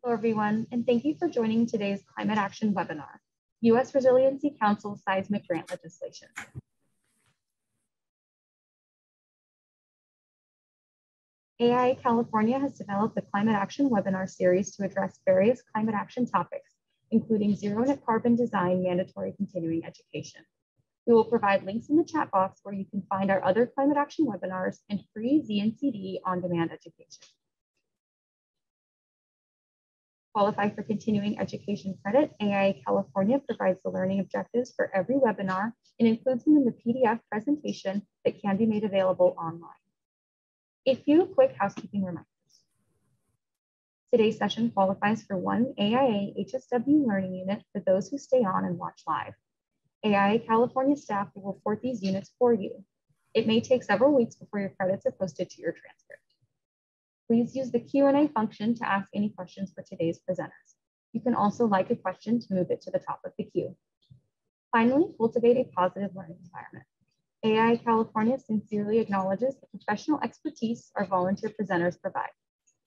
Hello, everyone, and thank you for joining today's Climate Action webinar, U.S. Resiliency Council Seismic Grant Legislation. AIA California has developed the Climate Action webinar series to address various climate action topics, including zero net carbon design mandatory continuing education. We will provide links in the chat box where you can find our other climate action webinars and free ZNCD on-demand education. Qualify for continuing education credit, AIA California provides the learning objectives for every webinar and includes them in the PDF presentation that can be made available online. A few quick housekeeping reminders. Today's session qualifies for one AIA HSW learning unit for those who stay on and watch live. AIA California staff will report these units for you. It may take several weeks before your credits are posted to your transcript. Please use the Q&A function to ask any questions for today's presenters. You can also like a question to move it to the top of the queue. Finally, cultivate a positive learning environment. AIA California sincerely acknowledges the professional expertise our volunteer presenters provide.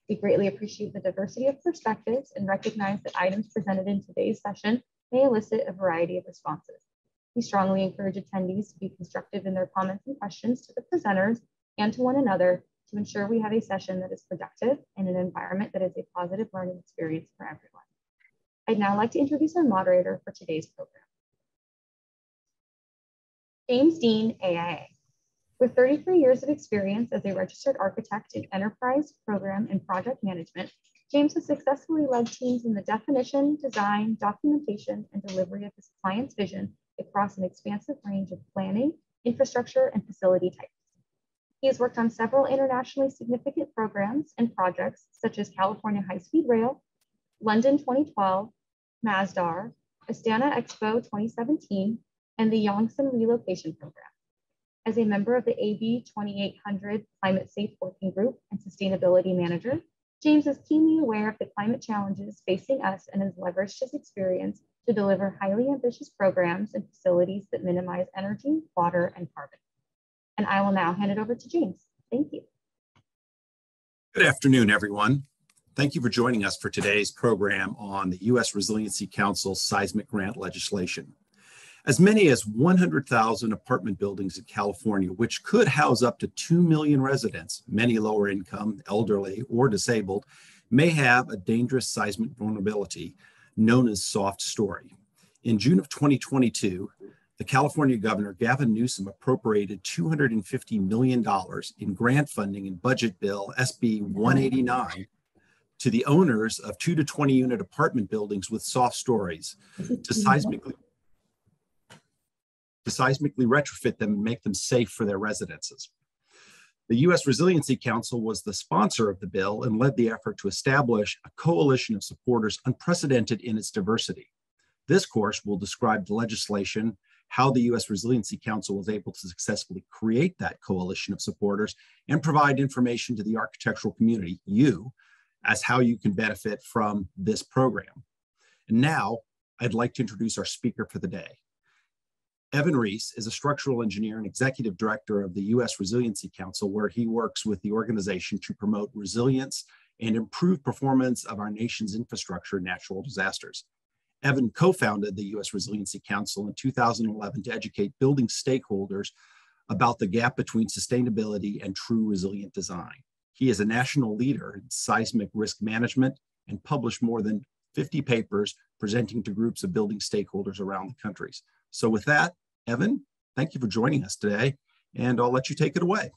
We greatly appreciate the diversity of perspectives and recognize that items presented in today's session may elicit a variety of responses. We strongly encourage attendees to be constructive in their comments and questions to the presenters and to one another to ensure we have a session that is productive and an environment that is a positive learning experience for everyone. I'd now like to introduce our moderator for today's program. James Dean, AIA. With 33 years of experience as a registered architect in enterprise, program, and project management, James has successfully led teams in the definition, design, documentation, and delivery of his client's vision across an expansive range of planning, infrastructure, and facility types. He has worked on several internationally significant programs and projects such as California High-Speed Rail, London 2012, Masdar, Astana Expo 2017, and the Yongsan Relocation Program. As a member of the AB 2800 Climate Safe Working Group and Sustainability Manager, James is keenly aware of the climate challenges facing us and has leveraged his experience to deliver highly ambitious programs and facilities that minimize energy, water, and carbon. And I will now hand it over to James. Thank you. Good afternoon, everyone. Thank you for joining us for today's program on the U.S. Resiliency Council seismic grant legislation. As many as 100,000 apartment buildings in California, which could house up to 2 million residents, many lower income, elderly, or disabled, may have a dangerous seismic vulnerability known as soft story. In June of 2022, the California Governor, Gavin Newsom, appropriated $250 million in grant funding in Budget Bill SB 189 to the owners of 2 to 20 unit apartment buildings with soft stories to seismically retrofit them and make them safe for their residences. The U.S. Resiliency Council was the sponsor of the bill and led the effort to establish a coalition of supporters unprecedented in its diversity. This course will describe the legislation, how the U.S. Resiliency Council was able to successfully create that coalition of supporters, and provide information to the architectural community, you, as how you can benefit from this program. And now, I'd like to introduce our speaker for the day. Evan Reese is a structural engineer and executive director of the U.S. Resiliency Council, where he works with the organization to promote resilience and improve performance of our nation's infrastructure in natural disasters. Evan co-founded the U.S. Resiliency Council in 2011 to educate building stakeholders about the gap between sustainability and true resilient design. He is a national leader in seismic risk management and published more than 50 papers presenting to groups of building stakeholders around the country. So with that, Evan, thank you for joining us today, and I'll let you take it away.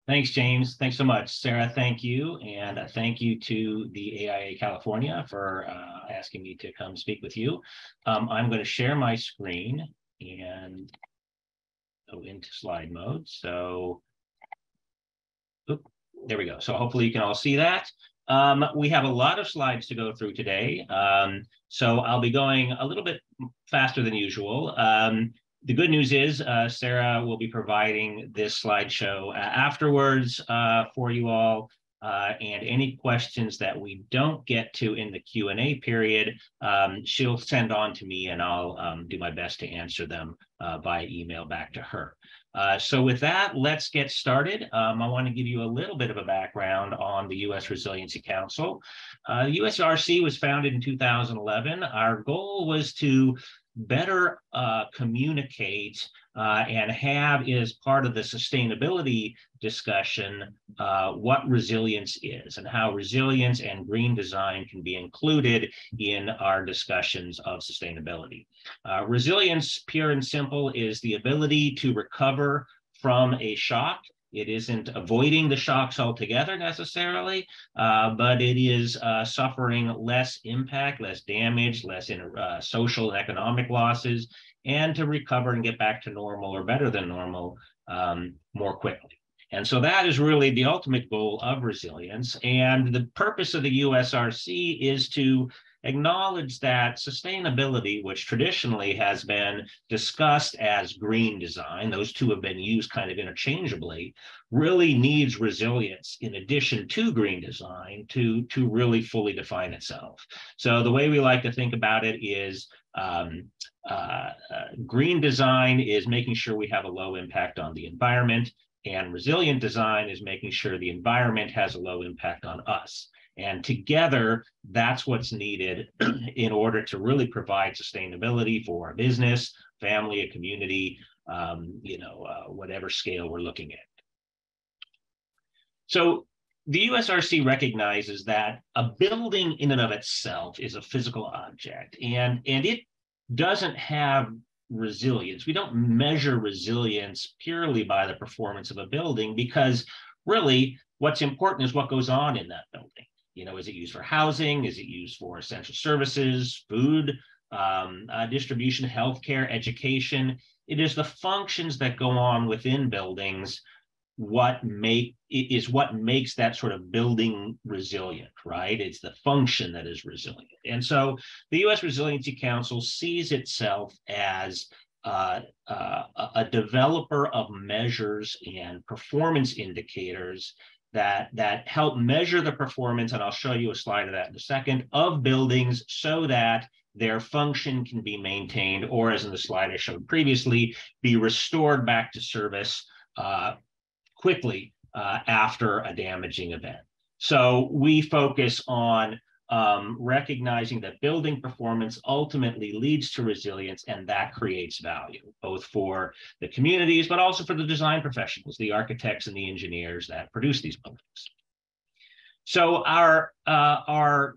Thanks, James. Thanks so much. Sarah, thank you. And thank you to the AIA California for asking me to come speak with you. I'm going to share my screen and go into slide mode. So, there we go. So hopefully you can all see that. We have a lot of slides to go through today. So I'll be going a little bit faster than usual. The good news is Sarah will be providing this slideshow afterwards for you all. And any questions that we don't get to in the Q&A period, she'll send on to me and I'll do my best to answer them by email back to her. So with that, let's get started. I want to give you a little bit of a background on the U.S. Resiliency Council. The USRC was founded in 2011. Our goal was to better communicate and have as part of the sustainability discussion what resilience is and how resilience and green design can be included in our discussions of sustainability. Resilience, pure and simple, is the ability to recover from a shock. It isn't avoiding the shocks altogether necessarily, but it is suffering less impact, less damage, less social and economic losses, and to recover and get back to normal or better than normal more quickly. And so that is really the ultimate goal of resilience. And the purpose of the USRC is to acknowledge that sustainability, which traditionally has been discussed as green design, those two have been used kind of interchangeably, really needs resilience in addition to green design to really fully define itself. So the way we like to think about it is green design is making sure we have a low impact on the environment, and resilient design is making sure the environment has a low impact on us. And together, that's what's needed in order to really provide sustainability for a business, family, a community, whatever scale we're looking at. So the USRC recognizes that a building in and of itself is a physical object, and it doesn't have resilience. We don't measure resilience purely by the performance of a building, because really what's important is what goes on in that building. You know, is it used for housing? Is it used for essential services, food, distribution, healthcare, education? It is the functions that go on within buildings what makes that sort of building resilient, right? It's the function that is resilient. And so the U.S. Resiliency Council sees itself as a developer of measures and performance indicators that help measure the performance, and I'll show you a slide of that in a second, of buildings so that their function can be maintained, or as in the slide I showed previously, be restored back to service quickly after a damaging event. So we focus on recognizing that building performance ultimately leads to resilience, and that creates value, both for the communities, but also for the design professionals, the architects and the engineers that produce these buildings. So our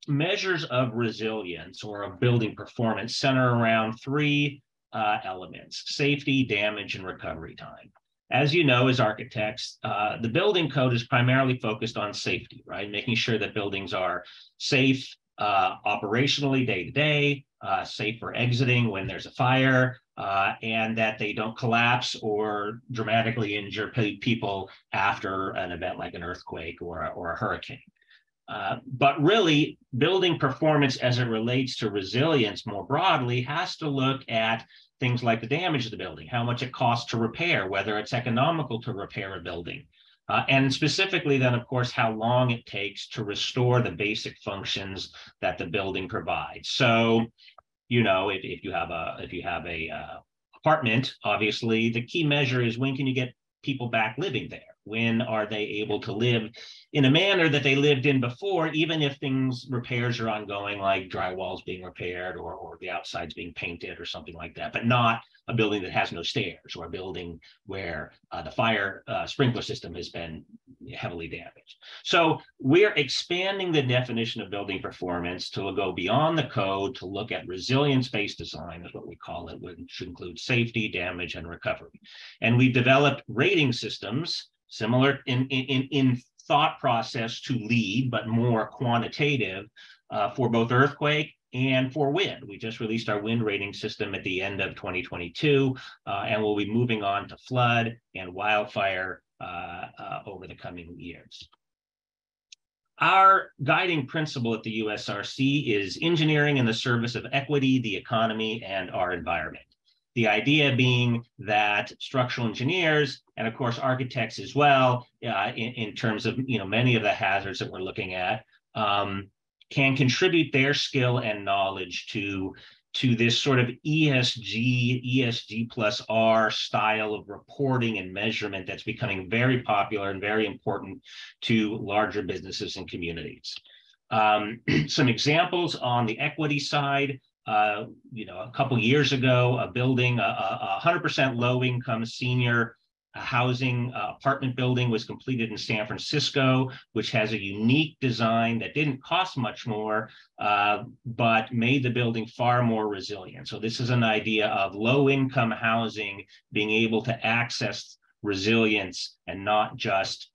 measures of resilience or of building performance center around three elements: safety, damage, and recovery time. As you know, as architects, the building code is primarily focused on safety, right? Making sure that buildings are safe operationally day to day, safe for exiting when there's a fire, and that they don't collapse or dramatically injure people after an event like an earthquake or a hurricane. But really, building performance as it relates to resilience more broadly has to look at things like the damage of the building, how much it costs to repair, whether it's economical to repair a building, and specifically then, of course, how long it takes to restore the basic functions that the building provides. So, you know, if you have a apartment, obviously the key measure is when can you get people back living there? When are they able to live in a manner that they lived in before, even if repairs are ongoing, like drywall's being repaired or the outside's being painted or something like that, but not a building that has no stairs or a building where the fire sprinkler system has been heavily damaged. So we're expanding the definition of building performance to go beyond the code to look at resilience-based design, is what we call it, which includes safety, damage, and recovery. And we've developed rating systems similar in thought process to LEED, but more quantitative for both earthquake and for wind. We just released our wind rating system at the end of 2022, and we'll be moving on to flood and wildfire over the coming years. Our guiding principle at the USRC is engineering in the service of equity, the economy, and our environment. The idea being that structural engineers, and of course architects as well, in terms of many of the hazards that we're looking at, can contribute their skill and knowledge to to this sort of ESG plus R style of reporting and measurement that's becoming very popular and very important to larger businesses and communities. Some examples on the equity side, a couple years ago, a building, a 100% low-income senior housing apartment building was completed in San Francisco, which has a unique design that didn't cost much more, but made the building far more resilient. So this is an idea of low-income housing being able to access resilience and not just,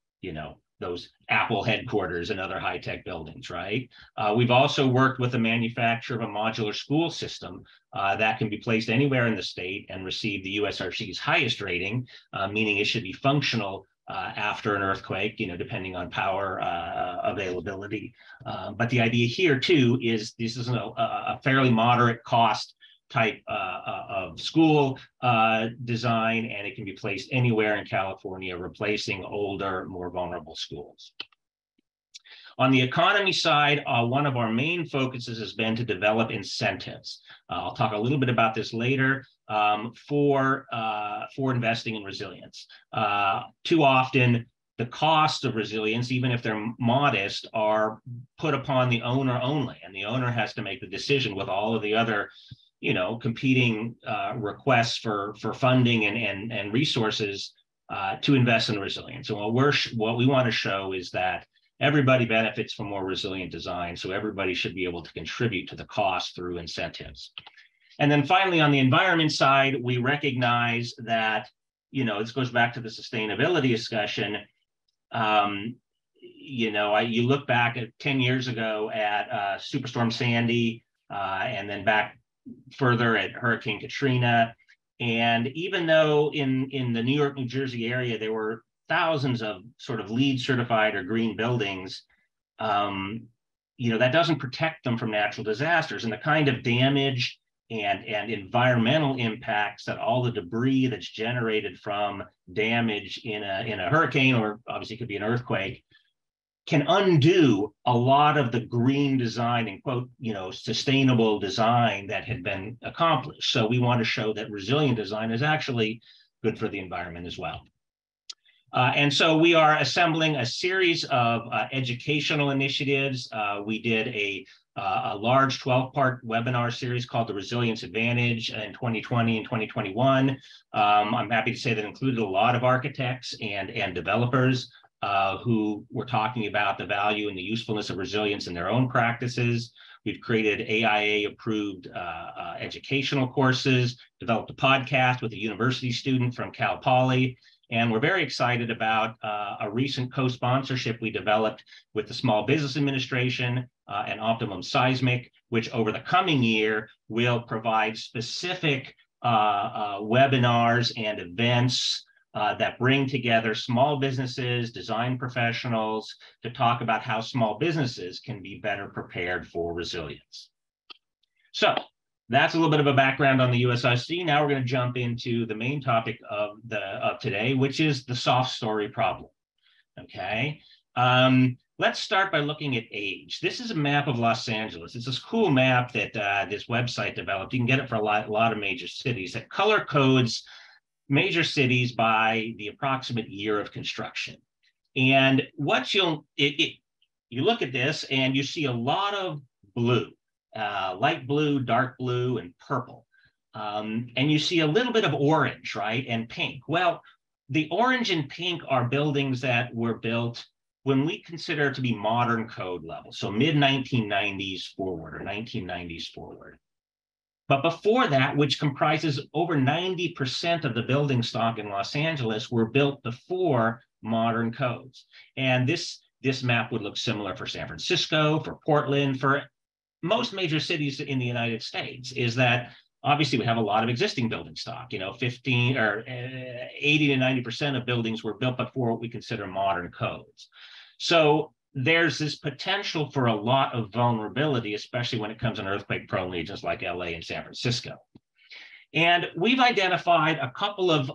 those Apple headquarters and other high-tech buildings, right? We've also worked with the manufacturer of a modular school system that can be placed anywhere in the state and receive the USRC's highest rating, meaning it should be functional after an earthquake, depending on power availability. But the idea here too is this is a fairly moderate cost type of school design, and it can be placed anywhere in California, replacing older, more vulnerable schools. On the economy side, one of our main focuses has been to develop incentives. I'll talk a little bit about this later for investing in resilience. Too often, the cost of resilience, even if they're modest, are put upon the owner only, and the owner has to make the decision with all of the other competing requests for funding and resources to invest in resilience. So what we want to show is that everybody benefits from more resilient design, so everybody should be able to contribute to the cost through incentives. And then finally, on the environment side, we recognize that, this goes back to the sustainability discussion. You look back at 10 years ago at Superstorm Sandy, and then back further at Hurricane Katrina. And even though in the New York, New Jersey area, there were thousands of sort of LEED certified or green buildings, that doesn't protect them from natural disasters. And the kind of damage and environmental impacts that all the debris that's generated from damage in a hurricane, or obviously it could be an earthquake, can undo a lot of the green design and quote, sustainable design that had been accomplished. So we want to show that resilient design is actually good for the environment as well. And so we are assembling a series of educational initiatives. We did a large 12-part webinar series called The Resilience Advantage in 2020 and 2021. I'm happy to say that included a lot of architects and developers who were talking about the value and the usefulness of resilience in their own practices. We've created AIA-approved educational courses, developed a podcast with a university student from Cal Poly, and we're very excited about a recent co-sponsorship we developed with the Small Business Administration and Optimum Seismic, which over the coming year will provide specific webinars and events that bring together small businesses, design professionals to talk about how small businesses can be better prepared for resilience. So that's a little bit of a background on the USRC. Now we're going to jump into the main topic of today, which is the soft story problem. Okay. Let's start by looking at age. This is a map of Los Angeles. It's this cool map that this website developed. You can get it for a lot of major cities that color codes major cities by the approximate year of construction. And what you look at this and you see a lot of blue, light blue, dark blue, and purple. And you see a little bit of orange, right, and pink. Well, the orange and pink are buildings that were built when we consider to be modern code level, so mid-1990s forward or 1990s forward. But before that, which comprises over 90% of the building stock in Los Angeles, were built before modern codes. And this map would look similar for San Francisco, for Portland, for most major cities in the United States, is that obviously we have a lot of existing building stock, 15 or 80 to 90% of buildings were built before what we consider modern codes. So there's this potential for a lot of vulnerability, especially when it comes in earthquake-prone regions like LA and San Francisco. And we've identified a couple of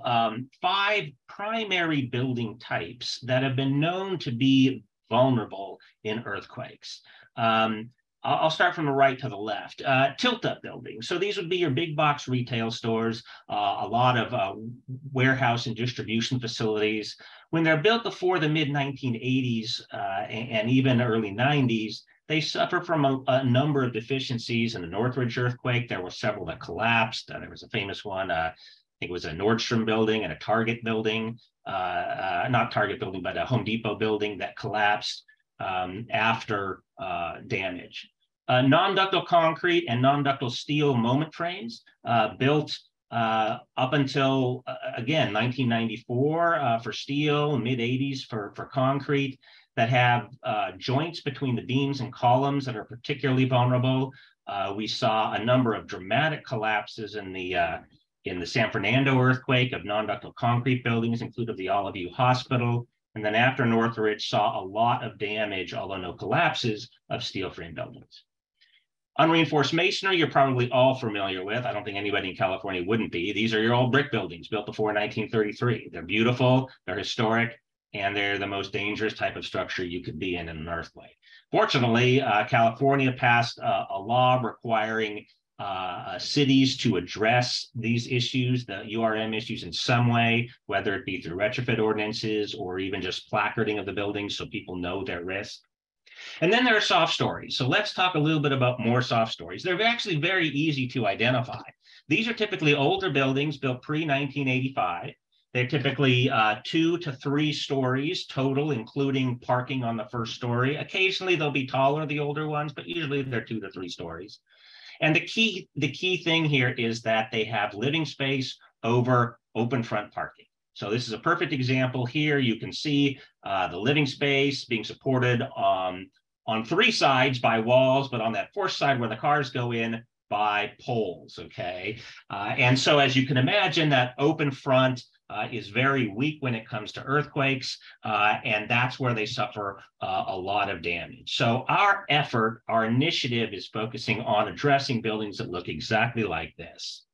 5 primary building types that have been known to be vulnerable in earthquakes. I'll start from the right to the left. Tilt-up buildings. So these would be your big box retail stores, a lot of warehouse and distribution facilities. When they're built before the mid-1980s and even early 90s, they suffer from a number of deficiencies. In the Northridge earthquake, there were several that collapsed. There was a famous one, I think it was a Nordstrom building and a Target building, not Target building, but a Home Depot building that collapsed after damage. Non-ductile concrete and non-ductile steel moment frames built up until, again, 1994 for steel, mid-80s for concrete, that have joints between the beams and columns that are particularly vulnerable. We saw a number of dramatic collapses in the San Fernando earthquake of non-ductile concrete buildings, including the Olive View Hospital. And then after Northridge, saw a lot of damage, although no collapses, of steel frame buildings. Unreinforced masonry, you're probably all familiar with. I don't think anybody in California wouldn't be. These are your old brick buildings built before 1933. They're beautiful, they're historic, and they're the most dangerous type of structure you could be in an earthquake. Fortunately, California passed a law requiring cities to address these issues, the URM issues, in some way, whether it be through retrofit ordinances or even just placarding of the buildings so people know their risk. And then there are soft stories. So let's talk a little bit about more soft stories. They're actually very easy to identify. These are typically older buildings built pre-1985. They're typically 2 to 3 stories total, including parking on the first story. Occasionally they'll be taller, the older ones, but usually they're 2 to 3 stories. And the key thing here is that they have living space over open front parking. So this is a perfect example here. You can see the living space being supported on 3 sides by walls, but on that 4th side where the cars go in, by poles, okay? And so as you can imagine, that open front is very weak when it comes to earthquakes, and that's where they suffer a lot of damage. So our effort, our initiative is focusing on addressing buildings that look exactly like this.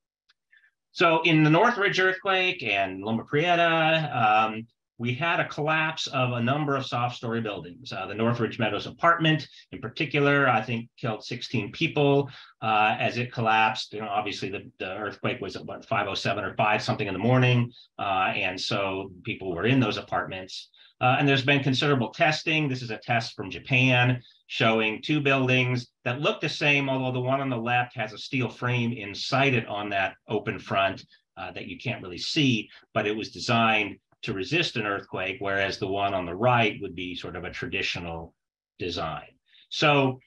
So in the Northridge earthquake and Loma Prieta, we had a collapse of a number of soft story buildings. The Northridge Meadows apartment in particular, I think killed 16 people as it collapsed. You know, obviously the earthquake was at what, 5:07 or 5 something in the morning. And so people were in those apartments. And there's been considerable testing. This is a test from Japan showing 2 buildings that look the same, although the one on the left has a steel frame inside it on that open front that you can't really see, but it was designed to resist an earthquake, whereas the one on the right would be sort of a traditional design. So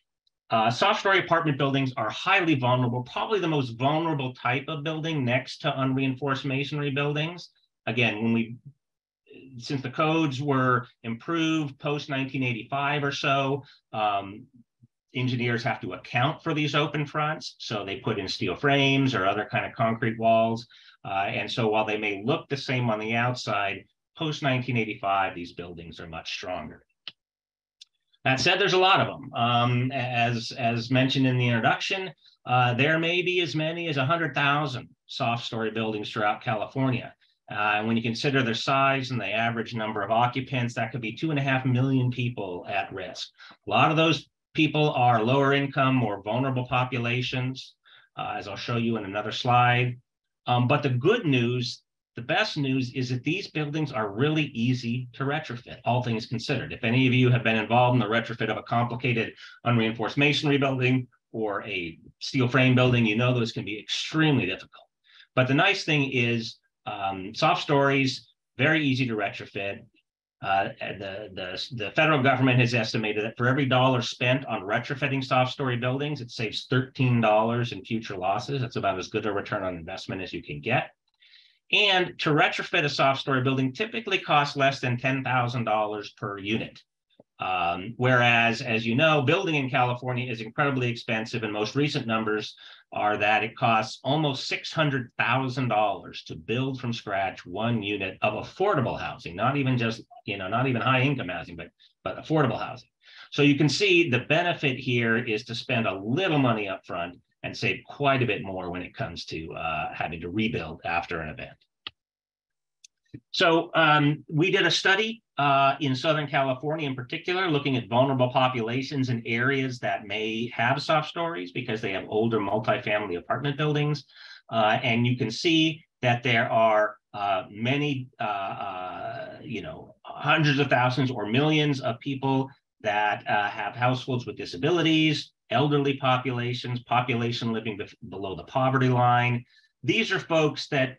soft story apartment buildings are highly vulnerable, probably the most vulnerable type of building next to unreinforced masonry buildings. Again, since the codes were improved post 1985 or so, engineers have to account for these open fronts. So they put in steel frames or other kind of concrete walls. And so while they may look the same on the outside, post 1985, these buildings are much stronger. That said, there's a lot of them. As mentioned in the introduction, there may be as many as 100,000 soft story buildings throughout California. And when you consider their size and the average number of occupants, that could be 2.5 million people at risk. A lot of those people are lower income, more vulnerable populations, as I'll show you in another slide. But the good news, the best news, is that these buildings are really easy to retrofit, all things considered. If any of you have been involved in the retrofit of a complicated unreinforced masonry building or a steel frame building, you know those can be extremely difficult. But the nice thing is soft stories, very easy to retrofit. The federal government has estimated that for every $1 spent on retrofitting soft story buildings, it saves $13 in future losses. That's about as good a return on investment as you can get. And to retrofit a soft story building typically costs less than $10,000 per unit. Whereas, as you know, building in California is incredibly expensive, and most recent numbers are that it costs almost $600,000 to build from scratch 1 unit of affordable housing, not even just, not even high income housing, but affordable housing. So you can see the benefit here is to spend a little money up front and save quite a bit more when it comes to having to rebuild after an event. So we did a study in Southern California in particular, looking at vulnerable populations in areas that may have soft stories because they have older multifamily apartment buildings. And you can see that there are many, hundreds of thousands or millions of people that have households with disabilities, elderly populations, population living below the poverty line. These are folks that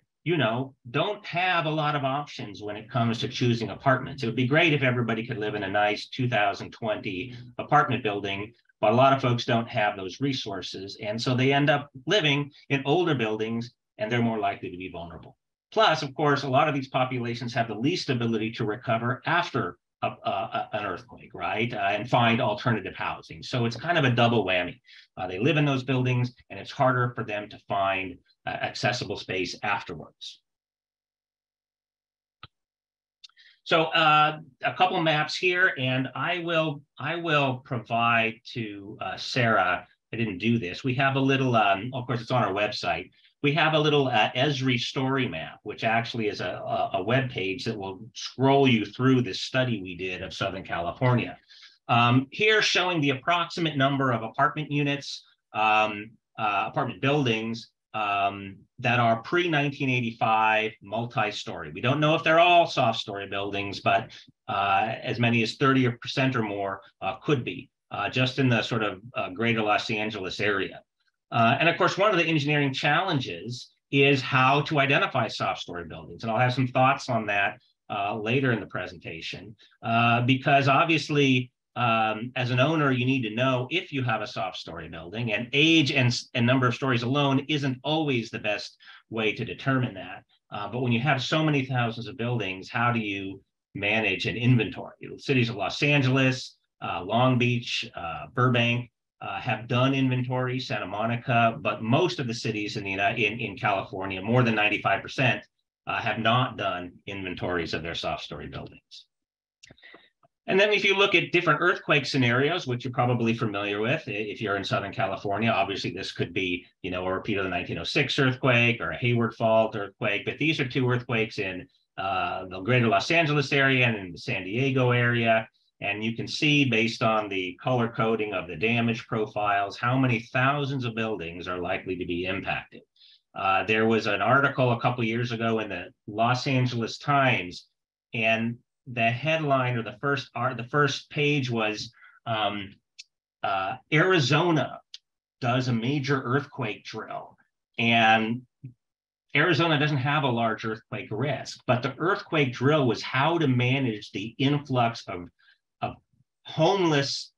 don't have a lot of options when it comes to choosing apartments. It would be great if everybody could live in a nice 2020 apartment building, but a lot of folks don't have those resources. And so they end up living in older buildings, and they're more likely to be vulnerable. Plus, of course, a lot of these populations have the least ability to recover after an earthquake, right? And find alternative housing. So it's kind of a double whammy. They live in those buildings, and it's harder for them to find accessible space afterwards. So a couple maps here, and I will provide to Sarah. I didn't do this. We have a little, of course, it's on our website. We have a little Esri story map, which actually is a web page that will scroll you through this study we did of Southern California. Here showing the approximate number of apartment units, apartment buildings that are pre-1985 multi-story. We don't know if they're all soft story buildings, but as many as 30% or more could be, just in the sort of greater Los Angeles area. And of course, one of the engineering challenges is how to identify soft story buildings. And I'll have some thoughts on that later in the presentation, because obviously, as an owner, you need to know if you have a soft story building, and age and number of stories alone isn't always the best way to determine that. But when you have so many thousands of buildings, how do you manage an inventory? The cities of Los Angeles, Long Beach, Burbank have done inventory, Santa Monica, but most of the cities in California, more than 95%, have not done inventories of their soft story buildings. And then if you look at different earthquake scenarios, which you're probably familiar with, if you're in Southern California, obviously this could be, a repeat of the 1906 earthquake or a Hayward Fault earthquake, but these are two earthquakes in the greater Los Angeles area and in the San Diego area. And you can see, based on the color coding of the damage profiles, how many thousands of buildings are likely to be impacted. There was an article a couple of years ago in the Los Angeles Times, and the headline, or the first page, was Arizona does a major earthquake drill. And Arizona doesn't have a large earthquake risk, but the earthquake drill was how to manage the influx of homeless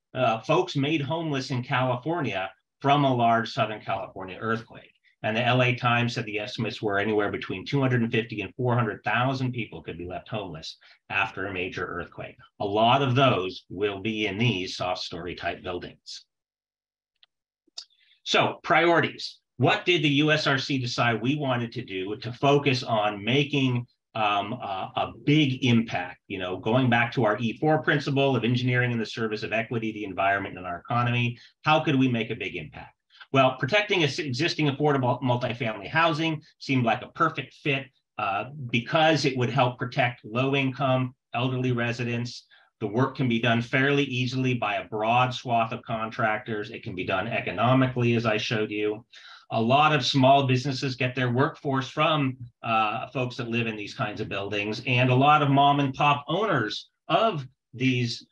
folks made homeless in California from a large Southern California earthquake. And the LA Times said the estimates were anywhere between 250 and 400,000 people could be left homeless after a major earthquake. A lot of those will be in these soft story type buildings. So priorities. What did the USRC decide we wanted to do to focus on making a big impact, going back to our E4 principle of engineering in the service of equity, the environment, and our economy? How could we make a big impact? Well, protecting existing affordable multifamily housing seemed like a perfect fit because it would help protect low-income elderly residents. The work can be done fairly easily by a broad swath of contractors. It can be done economically, as I showed you. A lot of small businesses get their workforce from folks that live in these kinds of buildings, and a lot of mom and pop owners of these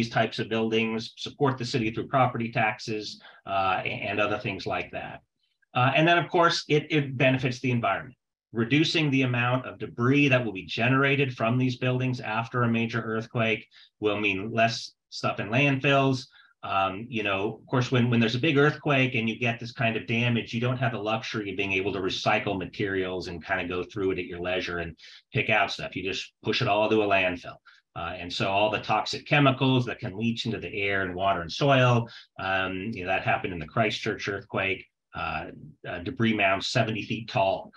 types of buildings support the city through property taxes and other things like that. And then, of course, it benefits the environment. Reducing the amount of debris that will be generated from these buildings after a major earthquake will mean less stuff in landfills. Of course, when there's a big earthquake and you get this kind of damage, you don't have the luxury of being able to recycle materials and kind of go through it at your leisure and pick out stuff. You just push it all to a landfill. And so all the toxic chemicals that can leach into the air and water and soil, that happened in the Christchurch earthquake, debris mounds 70 feet tall.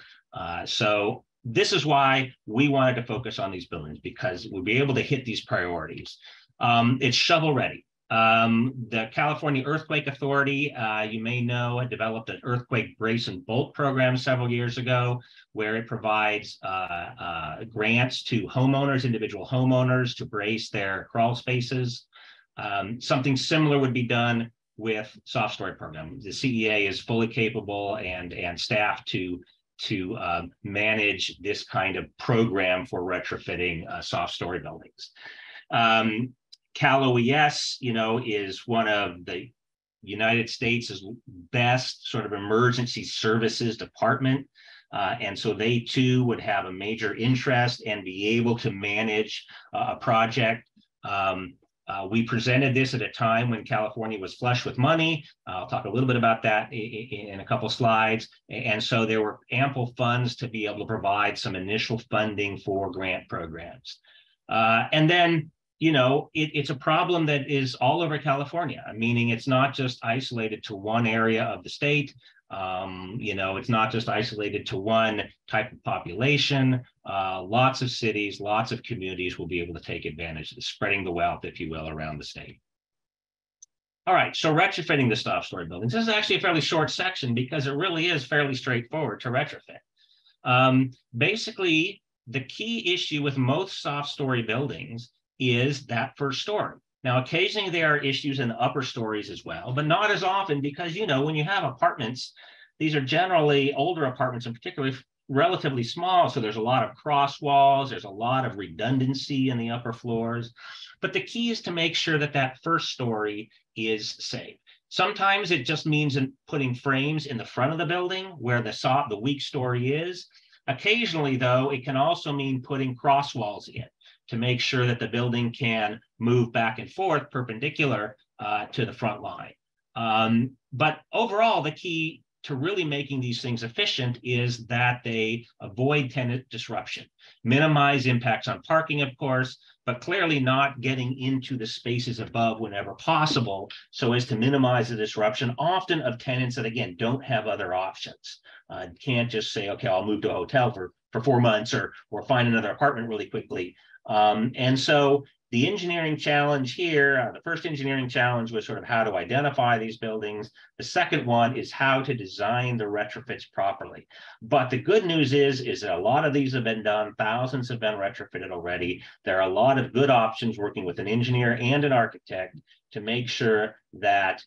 So this is why we wanted to focus on these buildings, because we'll be able to hit these priorities. It's shovel ready. The California Earthquake Authority, you may know, had developed an earthquake brace and bolt program several years ago, where it provides grants to homeowners, individual homeowners, to brace their crawl spaces. Something similar would be done with soft story program. The CEA is fully capable and staffed to manage this kind of program for retrofitting soft story buildings. Cal OES, is one of the United States' best sort of emergency services department. And so they too would have a major interest and be able to manage a project. We presented this at a time when California was flush with money. I'll talk a little bit about that in a couple slides. And so there were ample funds to be able to provide some initial funding for grant programs. And then, it's a problem that is all over California, meaning it's not just isolated to one area of the state. It's not just isolated to one type of population. Lots of cities, lots of communities will be able to take advantage of this, spreading the wealth, if you will, around the state. All right, so retrofitting the soft story buildings. This is actually a fairly short section because it really is fairly straightforward to retrofit. Basically, the key issue with most soft story buildings is that first story. Now, occasionally there are issues in the upper stories as well, but not as often because, when you have apartments, these are generally older apartments and particularly relatively small. So there's a lot of cross walls. There's a lot of redundancy in the upper floors. But the key is to make sure that that first story is safe. Sometimes it just means putting frames in the front of the building where the weak story is. Occasionally, though, it can also mean putting cross walls in to make sure that the building can move back and forth perpendicular to the front line. But overall, the key to really making these things efficient is that they avoid tenant disruption, minimize impacts on parking, of course, but clearly not getting into the spaces above whenever possible so as to minimize the disruption, often of tenants that, again, don't have other options. Can't just say, okay, I'll move to a hotel for 4 months or find another apartment really quickly. And so the engineering challenge here, the first engineering challenge was sort of how to identify these buildings. The second one is how to design the retrofits properly. But the good news is that a lot of these have been done. Thousands have been retrofitted already. There are a lot of good options working with an engineer and an architect to make sure that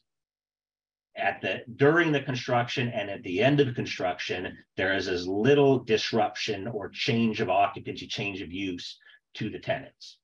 during the construction and at the end of construction, there is as little disruption or change of occupancy, change of use to the tenants.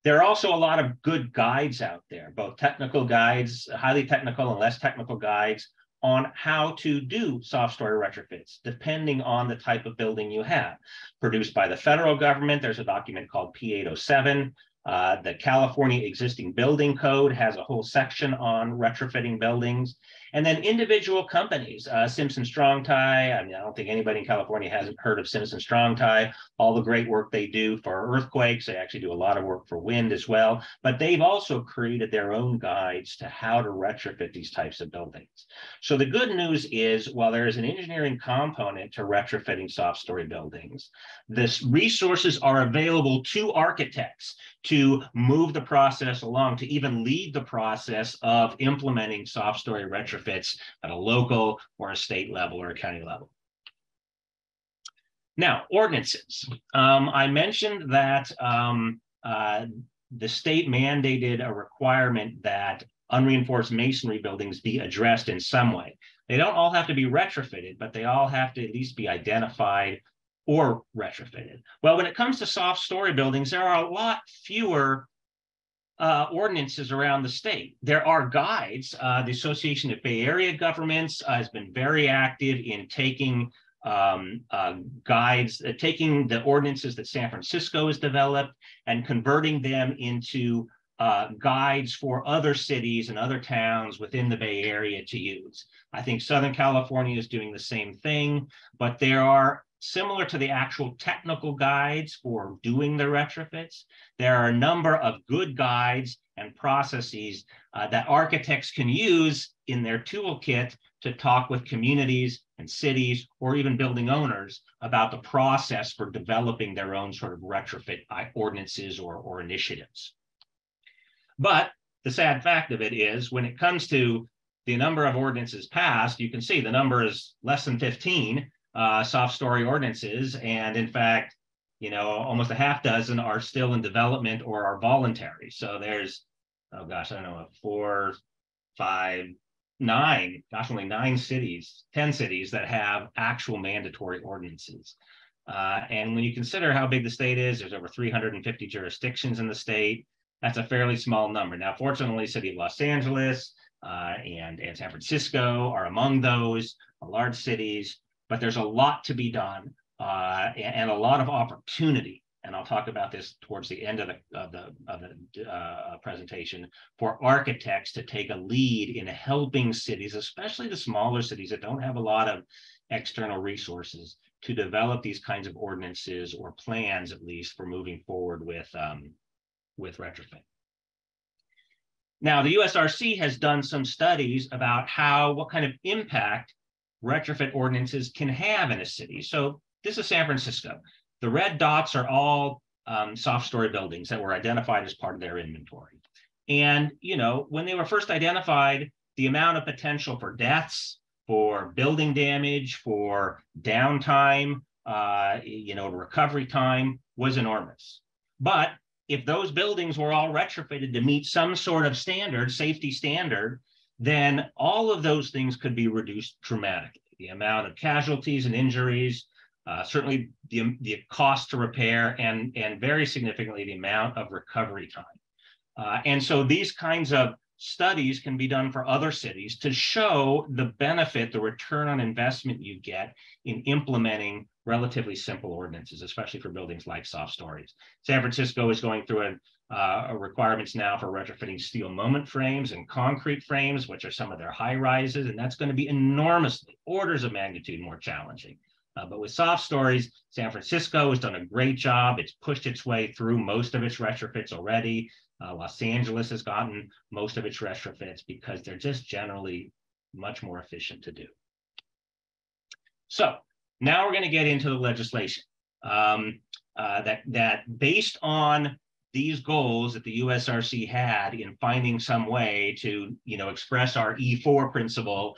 There are also a lot of good guides out there, both technical guides, highly technical and less technical guides on how to do soft story retrofits, depending on the type of building you have. Produced by the federal government, there's a document called P807. The California Existing Building Code has a whole section on retrofitting buildings. And then individual companies, Simpson Strong-Tie. I don't think anybody in California hasn't heard of Simpson Strong-Tie. All the great work they do for earthquakes. They actually do a lot of work for wind as well. But they've also created their own guides to how to retrofit these types of buildings. So the good news is, while there is an engineering component to retrofitting soft story buildings, the resources are available to architects to move the process along, to even lead the process of implementing soft story retrofits at a local or a state level or a county level. Now, ordinances. I mentioned that the state mandated a requirement that unreinforced masonry buildings be addressed in some way. They don't all have to be retrofitted, but they all have to at least be identified or retrofitted. Well, when it comes to soft story buildings, there are a lot fewer ordinances around the state. There are guides. The Association of Bay Area Governments has been very active in taking guides, taking the ordinances that San Francisco has developed and converting them into guides for other cities and other towns within the Bay Area to use. I think Southern California is doing the same thing, but there are, similar to the actual technical guides for doing the retrofits, there are a number of good guides and processes that architects can use in their toolkit to talk with communities and cities or even building owners about the process for developing their own sort of retrofit ordinances or initiatives. But the sad fact of it is, when it comes to the number of ordinances passed, you can see the number is less than 15 soft story ordinances. And in fact, almost a half dozen are still in development or are voluntary. So there's, oh gosh, I don't know, 4, 5, 9, gosh, only 9 cities, 10 cities that have actual mandatory ordinances. And when you consider how big the state is, there's over 350 jurisdictions in the state. That's a fairly small number. Now, fortunately, city of Los Angeles and San Francisco are among those large cities, but there's a lot to be done and a lot of opportunity. And I'll talk about this towards the end of the presentation, for architects to take a lead in helping cities, especially the smaller cities that don't have a lot of external resources, to develop these kinds of ordinances or plans, at least, for moving forward with retrofit. Now, the USRC has done some studies about what kind of impact retrofit ordinances can have in a city. So this is San Francisco. The red dots are all soft story buildings that were identified as part of their inventory. And, when they were first identified, the amount of potential for deaths, for building damage, for downtime, recovery time was enormous. But if those buildings were all retrofitted to meet some sort of standard, safety standard, then all of those things could be reduced dramatically. The amount of casualties and injuries, certainly the cost to repair, and very significantly the amount of recovery time. And so these kinds of studies can be done for other cities to show the benefit, the return on investment you get in implementing relatively simple ordinances, especially for buildings like soft stories. San Francisco is going through requirements now for retrofitting steel moment frames and concrete frames, which are some of their high rises, and that's going to be enormously, orders of magnitude more challenging. But with soft stories, San Francisco has done a great job. It's pushed its way through most of its retrofits already. Los Angeles has gotten most of its retrofits because they're just generally much more efficient to do. So now we're going to get into the legislation that based on these goals that the USRC had in finding some way to express our E4 principle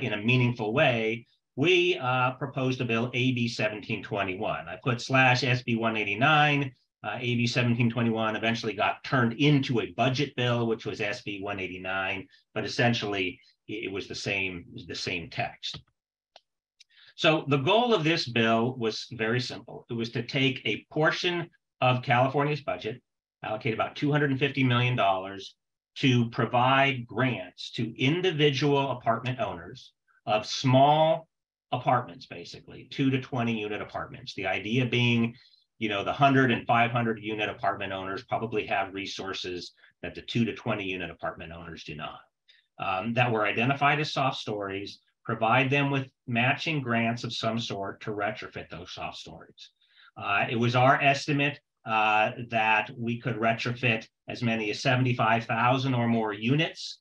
in a meaningful way, we proposed a bill, AB 1721. I put /SB 189. AB 1721 eventually got turned into a budget bill, which was SB 189, but essentially it was the same text. So the goal of this bill was very simple. It was to take a portion of California's budget, allocate about $250 million, to provide grants to individual apartment owners of small apartments, basically 2 to 20 unit apartments. The idea being, the 100 and 500 unit apartment owners probably have resources that the 2 to 20 unit apartment owners do not, that were identified as soft stories, provide them with matching grants of some sort to retrofit those soft stories. It was our estimate that we could retrofit as many as 75,000 or more units,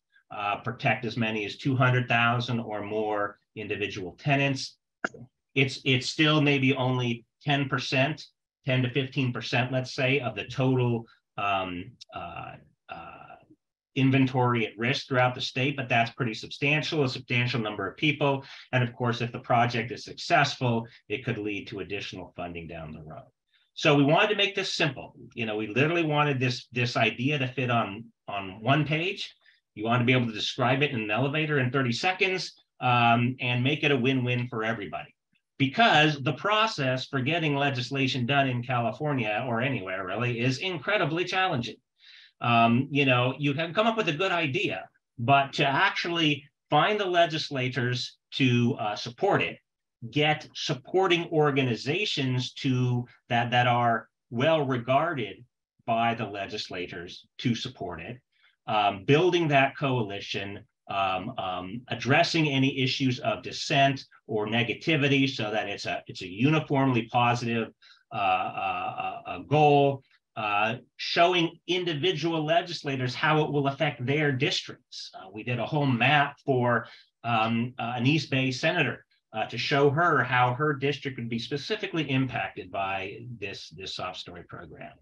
protect as many as 200,000 or more individual tenants. It's still maybe only 10%, 10 to 15%, let's say, of the total inventory at risk throughout the state, but that's pretty substantial, a substantial number of people. And of course, if the project is successful, it could lead to additional funding down the road. So we wanted to make this simple. We literally wanted this idea to fit on one page. You want to be able to describe it in an elevator in 30 seconds and make it a win-win for everybody. Because the process for getting legislation done in California or anywhere really is incredibly challenging. You can come up with a good idea, but to actually find the legislators to support it, get supporting organizations that are well regarded by the legislators to support it, building that coalition, addressing any issues of dissent or negativity so that it's a uniformly positive goal, showing individual legislators how it will affect their districts. We did a whole map for an East Bay senator to show her how her district would be specifically impacted by this soft story program.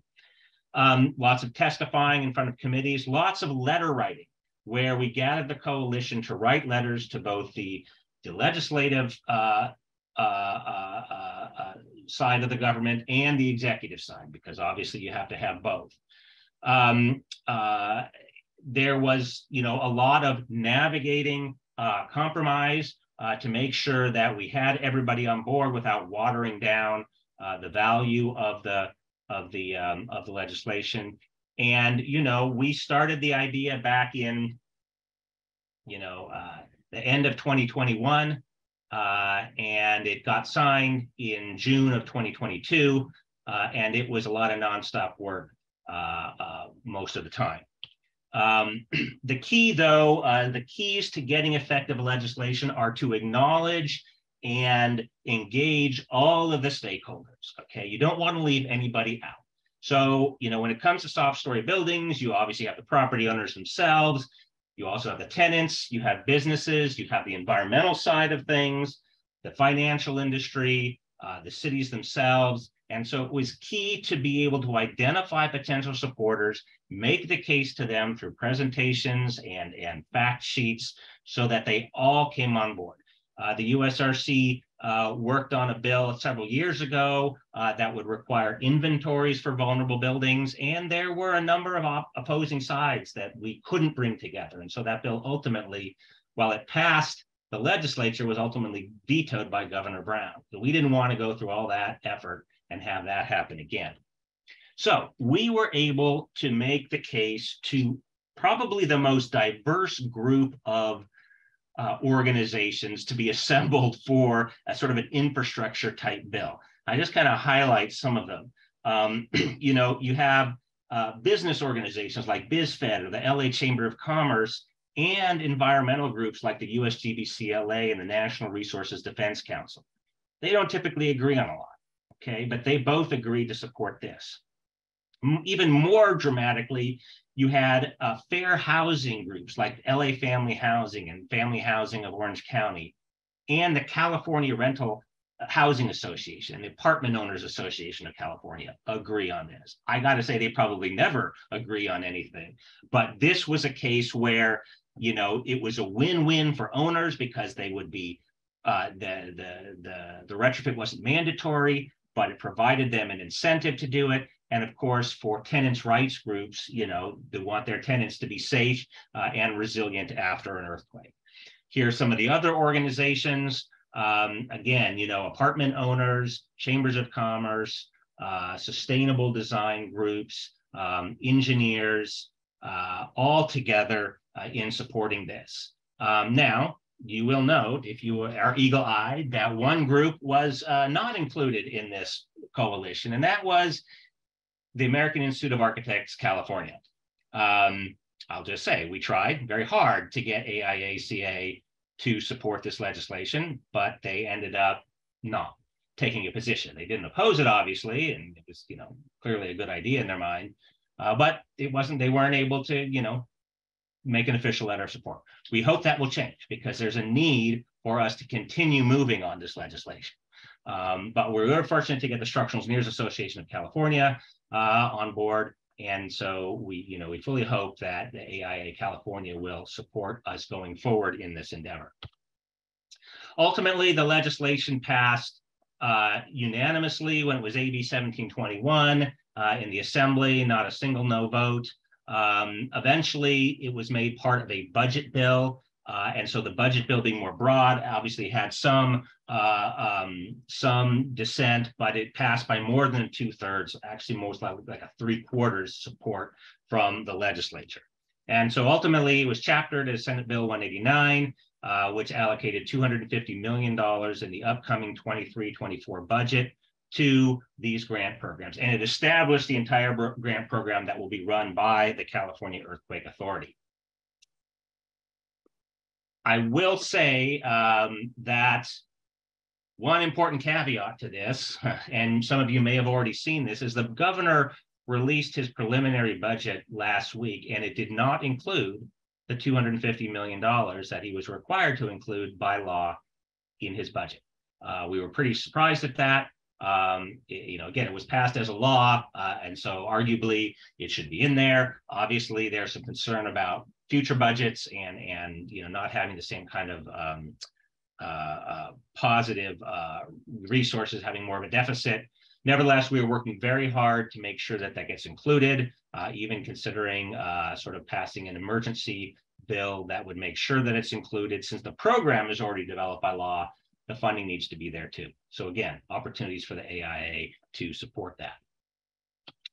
lots of testifying in front of committees, lots of letter writing, where we gathered the coalition to write letters to both the legislative side of the government and the executive side, because obviously you have to have both. There was, a lot of navigating compromise to make sure that we had everybody on board without watering down the value of the legislation. And we started the idea back in the end of 2021, and it got signed in June of 2022, and it was a lot of nonstop work most of the time. The key, though, the keys to getting effective legislation are to acknowledge and engage all of the stakeholders, okay? You don't want to leave anybody out. So, when it comes to soft story buildings, you obviously have the property owners themselves. You also have the tenants, you have businesses, you have the environmental side of things, the financial industry, the cities themselves. And so it was key to be able to identify potential supporters, make the case to them through presentations and fact sheets so that they all came on board. The USRC worked on a bill several years ago that would require inventories for vulnerable buildings. And there were a number of opposing sides that we couldn't bring together. And so that bill ultimately, while it passed, the legislature was ultimately vetoed by Governor Brown. So we didn't want to go through all that effort and have that happen again. So we were able to make the case to probably the most diverse group of organizations to be assembled for a sort of an infrastructure type bill. I just kind of highlight some of them. You have business organizations like BizFed or the LA Chamber of Commerce, and environmental groups like the USGBC-LA and the National Resources Defense Council. They don't typically agree on a lot, okay? But they both agreed to support this. Even more dramatically, you had fair housing groups like LA Family Housing and Family Housing of Orange County, and the California Rental Housing Association, the Apartment Owners Association of California agree on this. I got to say, they probably never agree on anything, but this was a case where, it was a win-win for owners because they would be, the retrofit wasn't mandatory, but it provided them an incentive to do it. And of course, for tenants' rights groups, they want their tenants to be safe and resilient after an earthquake. Here are some of the other organizations. Again, apartment owners, chambers of commerce, sustainable design groups, engineers, all together in supporting this. Now, you will note, if you are eagle-eyed, that one group was not included in this coalition, and that was the American Institute of Architects, California. I'll just say, we tried very hard to get AIACA to support this legislation, but they ended up not taking a position. They didn't oppose it, obviously, and it was, clearly a good idea in their mind, but it wasn't, they weren't able to, make an official letter of support. We hope that will change because there's a need for us to continue moving on this legislation. But we're fortunate to get the Structural Engineers Association of California on board. And so we fully hope that the AIA California will support us going forward in this endeavor. Ultimately, the legislation passed unanimously when it was AB 1721 in the Assembly, not a single no vote. Eventually, it was made part of a budget bill. And so the budget bill being more broad obviously had some dissent, but it passed by more than 2/3, actually most likely like a 3/4 support from the legislature. And so ultimately it was chaptered as Senate Bill 189, which allocated $250 million in the upcoming 23-24 budget to these grant programs. And it established the entire grant program that will be run by the California Earthquake Authority. I will say that one important caveat to this, and some of you may have already seen this, is the governor released his preliminary budget last week, and it did not include the $250 million that he was required to include by law in his budget. We were pretty surprised at that. Again, it was passed as a law, and so arguably it should be in there. Obviously, there's some concern about future budgets and not having the same kind of positive resources, having more of a deficit. Nevertheless, we are working very hard to make sure that that gets included, even considering sort of passing an emergency bill that would make sure that it's included. Since the program is already developed by law, the funding needs to be there too. So again, opportunities for the AIA to support that.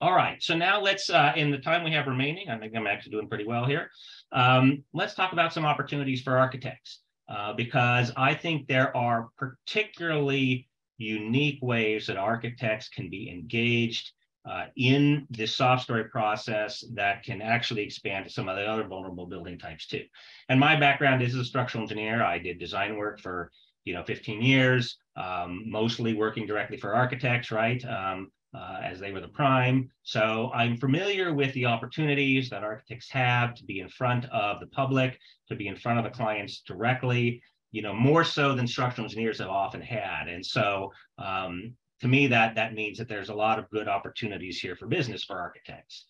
All right, so now let's, in the time we have remaining, I think I'm actually doing pretty well here. Let's talk about some opportunities for architects, because I think there are particularly unique ways that architects can be engaged in the soft story process that can actually expand to some of the other vulnerable building types too. And my background is as a structural engineer. I did design work for 15 years, mostly working directly for architects, right? As they were the prime. So I'm familiar with the opportunities that architects have to be in front of the public, to be in front of the clients directly, more so than structural engineers have often had. And so to me, that means that there's a lot of good opportunities here for business for architects.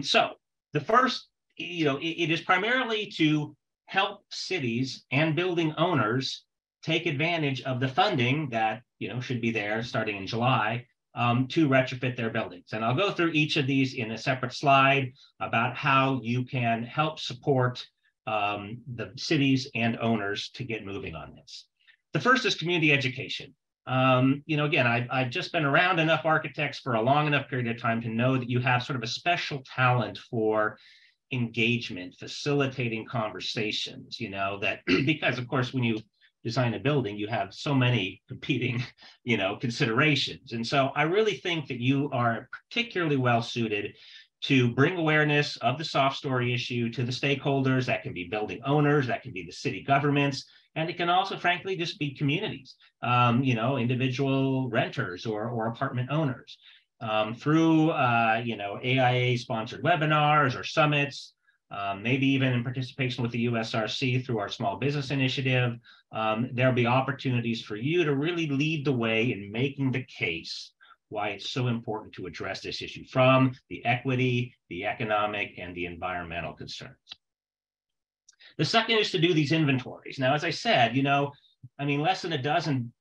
So the first, it is primarily to help cities and building owners take advantage of the funding that should be there starting in July to retrofit their buildings. And I'll go through each of these in a separate slide about how you can help support the cities and owners to get moving on this. The first is community education. Again, I've just been around enough architects for a long enough period of time to know that you have sort of a special talent for engagement, facilitating conversations, that because of course, when you design a building, you have so many competing, considerations. And so I really think that you are particularly well suited to bring awareness of the soft story issue to the stakeholders. That can be building owners, that can be the city governments, and it can also, frankly, just be communities, individual renters or apartment owners. Through, AIA-sponsored webinars or summits, maybe even in participation with the USRC through our small business initiative, there'll be opportunities for you to really lead the way in making the case why it's so important to address this issue from the equity, the economic, and the environmental concerns. The second is to do these inventories. Now, as I said, less than a dozen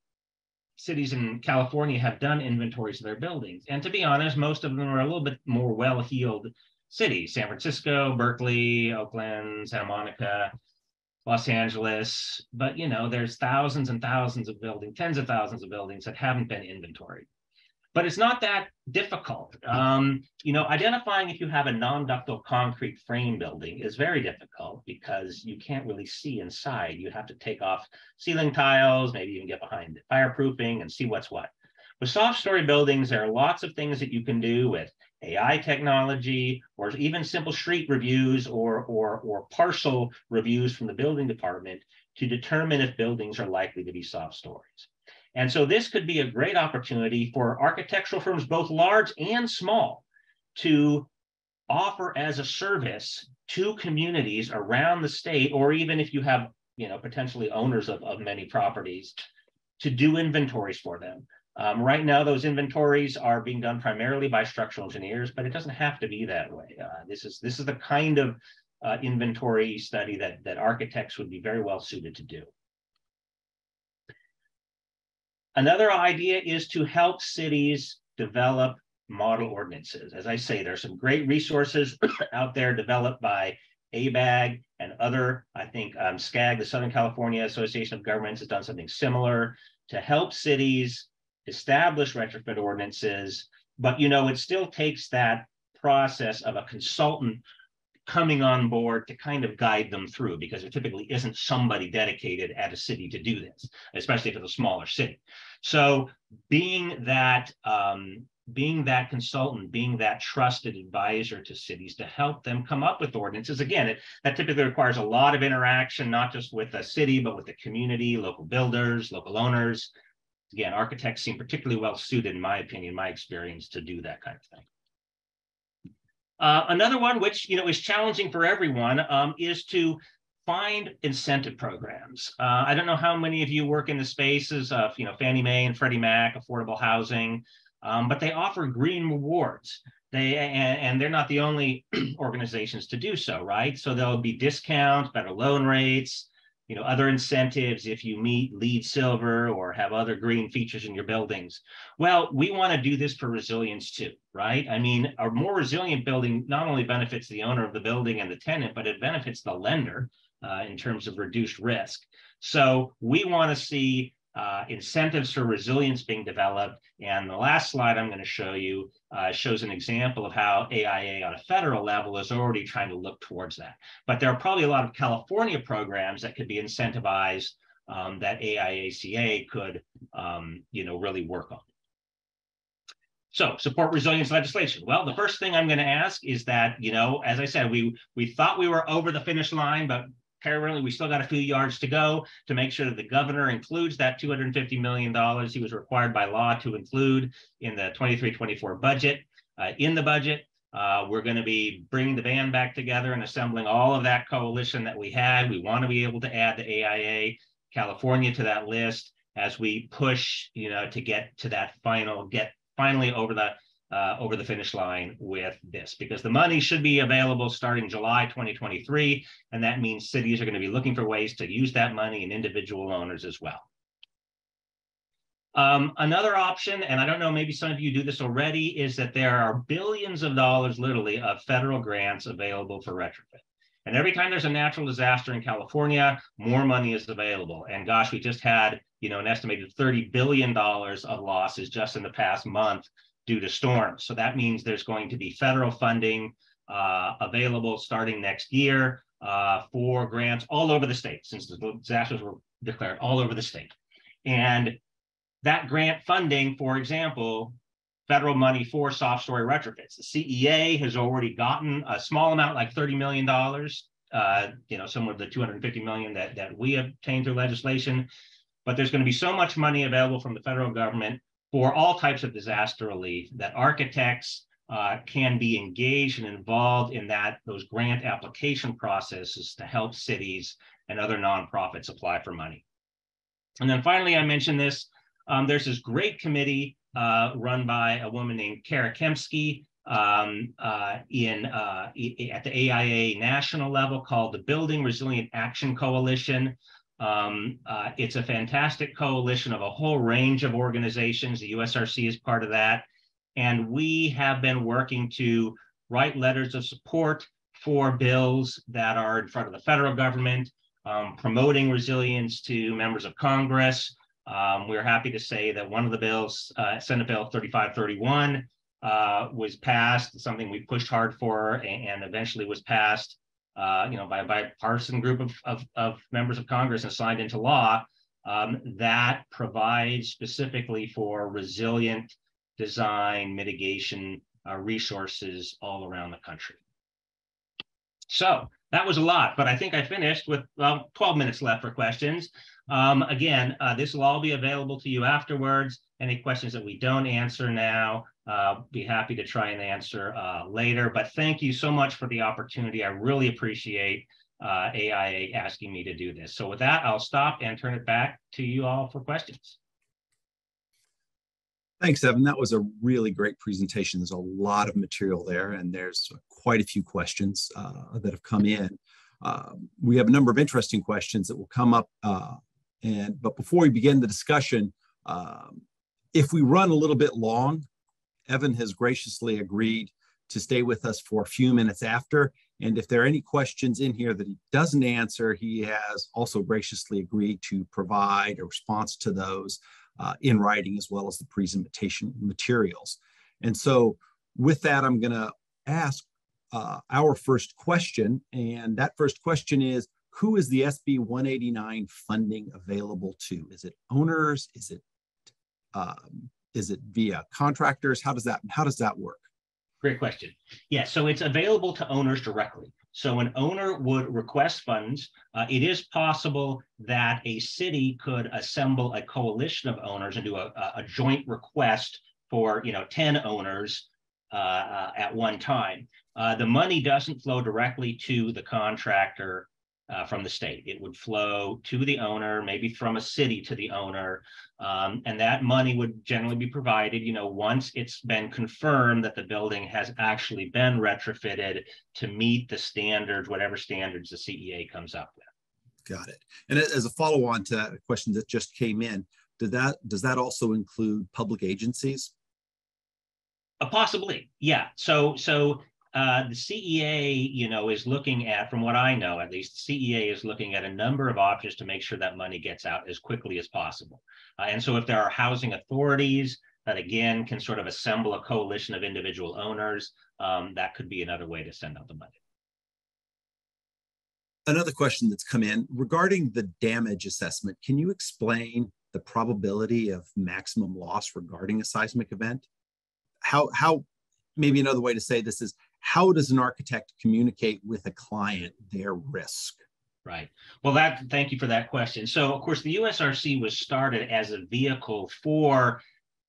cities in California have done inventories of their buildings. And to be honest, most of them are a little bit more well-heeled cities: San Francisco, Berkeley, Oakland, Santa Monica, Los Angeles. But, there's thousands and thousands of buildings, tens of thousands of buildings that haven't been inventoried. But it's not that difficult. Identifying if you have a non-ductile concrete frame building is very difficult because you can't really see inside. You have to take off ceiling tiles, maybe even get behind fireproofing and see what's what. With soft story buildings, there are lots of things that you can do with AI technology, or even simple street reviews or partial reviews from the building department to determine if buildings are likely to be soft stories. And so this could be a great opportunity for architectural firms, both large and small, to offer as a service to communities around the state, or even if you have, potentially owners of many properties, to do inventories for them. Right now, those inventories are being done primarily by structural engineers, but it doesn't have to be that way. This is the kind of inventory study that architects would be very well suited to do. Another idea is to help cities develop model ordinances. As I say, there's some great resources out there developed by ABAG and other, I think SCAG, the Southern California Association of Governments, has done something similar to help cities establish retrofit ordinances. But, it still takes that process of a consultant coming on board to kind of guide them through, because there typically isn't somebody dedicated at a city to do this, especially if it's a smaller city. So being that consultant, being that trusted advisor to cities to help them come up with ordinances, again, that typically requires a lot of interaction, not just with the city, but with the community, local builders, local owners. Again, architects seem particularly well suited, in my opinion, my experience, to do that kind of thing. Another one, which is challenging for everyone, is to find incentive programs. I don't know how many of you work in the spaces of, Fannie Mae and Freddie Mac, affordable housing, but they offer green rewards. And they're not the only organizations to do so, right? So there'll be discounts, better loan rates, other incentives if you meet LEED Silver or have other green features in your buildings. Well, we want to do this for resilience too, right? I mean, a more resilient building not only benefits the owner of the building and the tenant, but it benefits the lender in terms of reduced risk. So we want to see incentives for resilience being developed. And the last slide I'm going to show you shows an example of how AIA on a federal level is already trying to look towards that. But there are probably a lot of California programs that could be incentivized that AIACA could, really work on. So support resilience legislation. Well, the first thing I'm going to ask is that, as I said, we thought we were over the finish line, but apparently we still got a few yards to go to make sure that the governor includes that $250 million he was required by law to include in the 23-24 budget. In the budget, we're going to be bringing the band back together and assembling all of that coalition that we had. We want to be able to add the AIA California to that list as we push, to get to that finally over the finish line with this, because the money should be available starting July 2023, and that means cities are going to be looking for ways to use that money and individual owners as well. Another option, and I don't know, maybe some of you do this already, is that there are billions of dollars literally of federal grants available for retrofit. And every time there's a natural disaster in California, more money is available. And gosh, we just had, an estimated $30 billion of losses just in the past month due to storms. So that means there's going to be federal funding available starting next year for grants all over the state, since the disasters were declared all over the state. And that grant funding, for example, federal money for soft story retrofits. The CEA has already gotten a small amount, like $30 million, similar to the $250 million that we obtained through legislation. But there's going to be so much money available from the federal government for all types of disaster relief that architects can be engaged and involved in those grant application processes to help cities and other nonprofits apply for money. And then finally, I mentioned this, there's this great committee run by a woman named Kara Kempsky at the AIA national level called the Building Resilient Action Coalition. It's a fantastic coalition of a whole range of organizations. The USRC is part of that. And we have been working to write letters of support for bills that are in front of the federal government, promoting resilience to members of Congress. We're happy to say that one of the bills, Senate Bill 3531, was passed, something we pushed hard for, and eventually was passed by a bipartisan group of members of Congress and signed into law, that provides specifically for resilient design mitigation resources all around the country. So that was a lot, but I think I finished with 12 minutes left for questions. Again, this will all be available to you afterwards. Any questions that we don't answer now, be happy to try and answer later. But thank you so much for the opportunity. I really appreciate AIA asking me to do this. So with that, I'll stop and turn it back to you all for questions. Thanks, Evan. That was a really great presentation. There's a lot of material there, and there's quite a few questions that have come in. We have a number of interesting questions that will come up. But before we begin the discussion, if we run a little bit long, Evan has graciously agreed to stay with us for a few minutes after. And if there are any questions in here that he doesn't answer, he has also graciously agreed to provide a response to those in writing, as well as the presentation materials. And so with that, I'm going to ask our first question. And that first question is, who is the SB 189 funding available to? Is it owners? Is it via contractors? How does that work? Great question. Yeah, so it's available to owners directly. So an owner would request funds. It is possible that a city could assemble a coalition of owners and do a joint request for 10 owners at one time. The money doesn't flow directly to the contractor from the state. It would flow to the owner, maybe from a city to the owner, and that money would generally be provided, once it's been confirmed that the building has actually been retrofitted to meet the standards, whatever standards the CEA comes up with. Got it. And as a follow-on to a question that just came in, does that also include public agencies? Possibly, yeah. So the CEA, is looking at, from what I know, at least, the CEA is looking at a number of options to make sure that money gets out as quickly as possible. And so if there are housing authorities that, again, can sort of assemble a coalition of individual owners, that could be another way to send out the money. Another question that's come in regarding the damage assessment. Can you explain the probability of maximum loss regarding a seismic event? How maybe another way to say this is, how does an architect communicate with a client their risk? Right. Well, thank you for that question. So, of course, the USRC was started as a vehicle for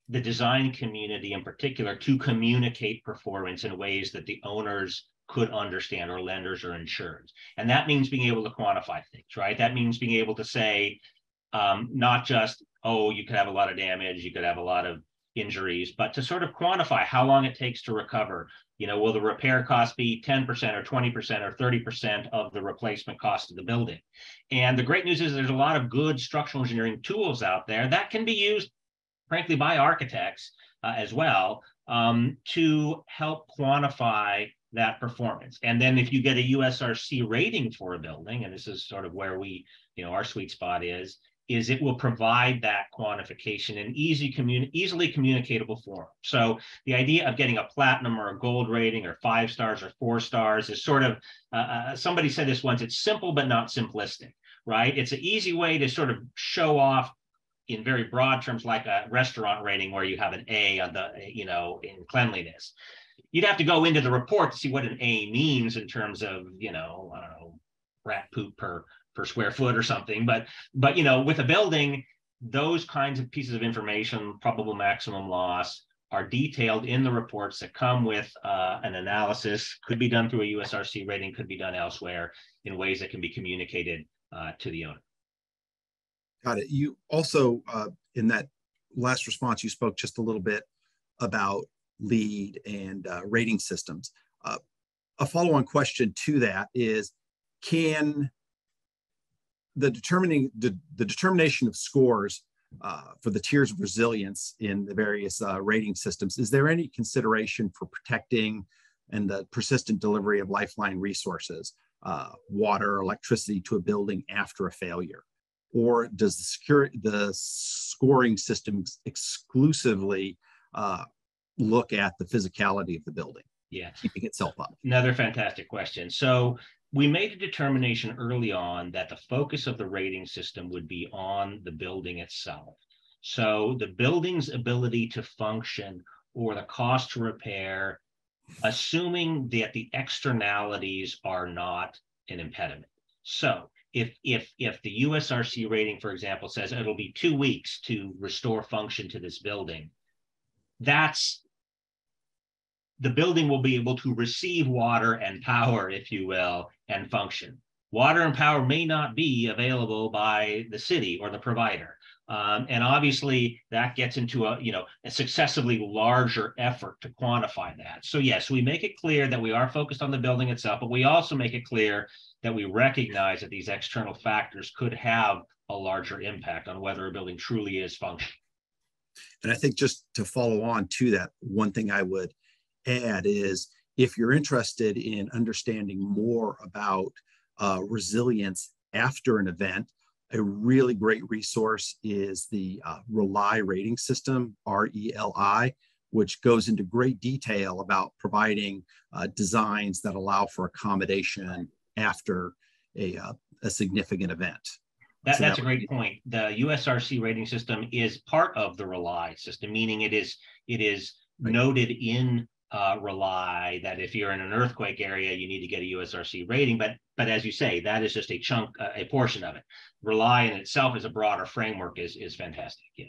the design community in particular to communicate performance in ways that the owners could understand, or lenders or insureds. And that means being able to quantify things, right? That means being able to say, not just, oh, you could have a lot of damage, you could have a lot of injuries, but to sort of quantify how long it takes to recover. Will the repair cost be 10% or 20% or 30% of the replacement cost of the building? And the great news is there's a lot of good structural engineering tools out there that can be used, frankly, by architects as well, to help quantify that performance. And then if you get a USRC rating for a building, and this is sort of where our sweet spot is it will provide that quantification in easily communicatable form. So the idea of getting a platinum or a gold rating or 5 stars or 4 stars is sort of, somebody said this once, it's simple but not simplistic, right? It's an easy way to sort of show off in very broad terms, like a restaurant rating where you have an A on the, in cleanliness. You'd have to go into the report to see what an A means in terms of, I don't know, rat poop per square foot or something. But with a building, those kinds of pieces of information, probable maximum loss, are detailed in the reports that come with an analysis. Could be done through a USRC rating, could be done elsewhere in ways that can be communicated to the owner. Got it. You also, in that last response, you spoke just a little bit about LEED and rating systems. A follow-on question to that is, can the determination of scores for the tiers of resilience in the various rating systems, is there any consideration for protecting and the persistent delivery of lifeline resources, water, electricity, to a building after a failure? Or does the scoring system exclusively look at the physicality of the building? Yeah, keeping itself up? Another fantastic question. So we made a determination early on that the focus of the rating system would be on the building itself. So the building's ability to function, or the cost to repair, assuming that the externalities are not an impediment. So if the USRC rating, for example, says it'll be 2 weeks to restore function to this building, the building will be able to receive water and power, if you will, and function. Water and power may not be available by the city or the provider. And obviously that gets into a successively larger effort to quantify that. So yes, we make it clear that we are focused on the building itself, but we also make it clear that we recognize that these external factors could have a larger impact on whether a building truly is functioning. And I think, just to follow on to that, one thing I would add is, if you're interested in understanding more about resilience after an event, a really great resource is the RELI rating system, RELI, which goes into great detail about providing designs that allow for accommodation after a significant event. That's a great point. The USRC rating system is part of the RELI system, meaning it is right. Noted in RELI that if you're in an earthquake area, you need to get a USRC rating. But as you say, that is just a chunk, a portion of it. RELI in itself as a broader framework is fantastic. Yeah.